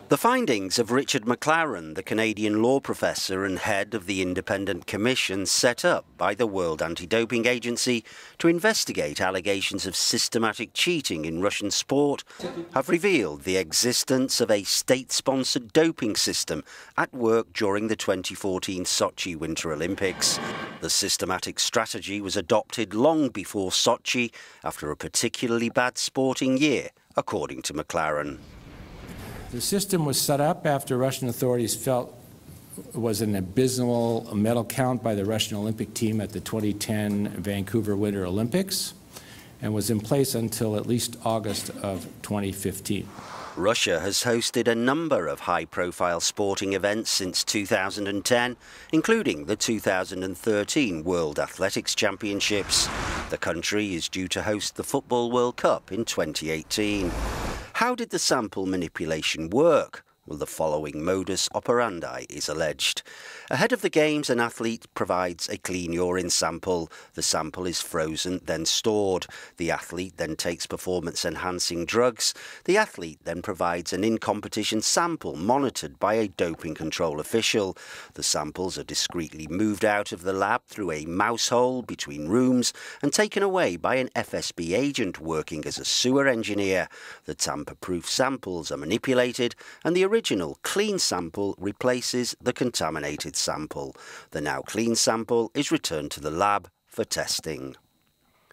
The findings of Richard McLaren, the Canadian law professor and head of the independent commission set up by the World Anti-Doping Agency to investigate allegations of systematic cheating in Russian sport, have revealed the existence of a state-sponsored doping system at work during the 2014 Sochi Winter Olympics. The systematic strategy was adopted long before Sochi after a particularly bad sporting year, according to McLaren. The system was set up after Russian authorities felt it was an abysmal medal count by the Russian Olympic team at the 2010 Vancouver Winter Olympics and was in place until at least August of 2015. Russia has hosted a number of high-profile sporting events since 2010, including the 2013 World Athletics Championships. The country is due to host the Football World Cup in 2018. How did the sample manipulation work? Well, the following modus operandi is alleged. Ahead of the games, an athlete provides a clean urine sample. The sample is frozen, then stored. The athlete then takes performance-enhancing drugs. The athlete then provides an in-competition sample monitored by a doping control official. The samples are discreetly moved out of the lab through a mouse hole between rooms and taken away by an FSB agent working as a sewer engineer. The tamper-proof samples are manipulated and the original clean sample replaces the contaminated sample. The now clean sample is returned to the lab for testing.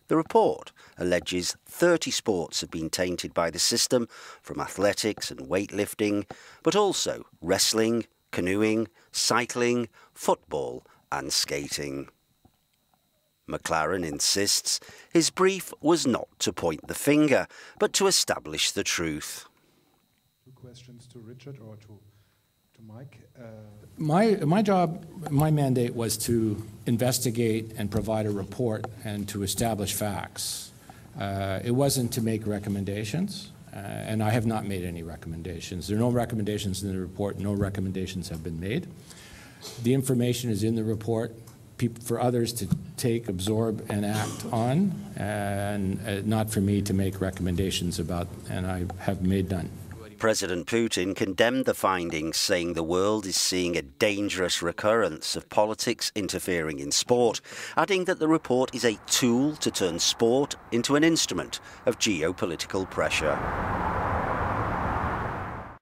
The report alleges 30 sports have been tainted by the system, from athletics and weightlifting, but also wrestling, canoeing, cycling, football and skating. McLaren insists his brief was not to point the finger, but to establish the truth. Questions to Richard or to Mike? My job, my mandate was to investigate and provide a report and to establish facts. It wasn't to make recommendations, and I have not made any recommendations. There are no recommendations in the report. No recommendations have been made. The information is in the report for others to take, absorb, and act on, and not for me to make recommendations about, and I have made none. President Putin condemned the findings, saying the world is seeing a dangerous recurrence of politics interfering in sport, adding that the report is a tool to turn sport into an instrument of geopolitical pressure.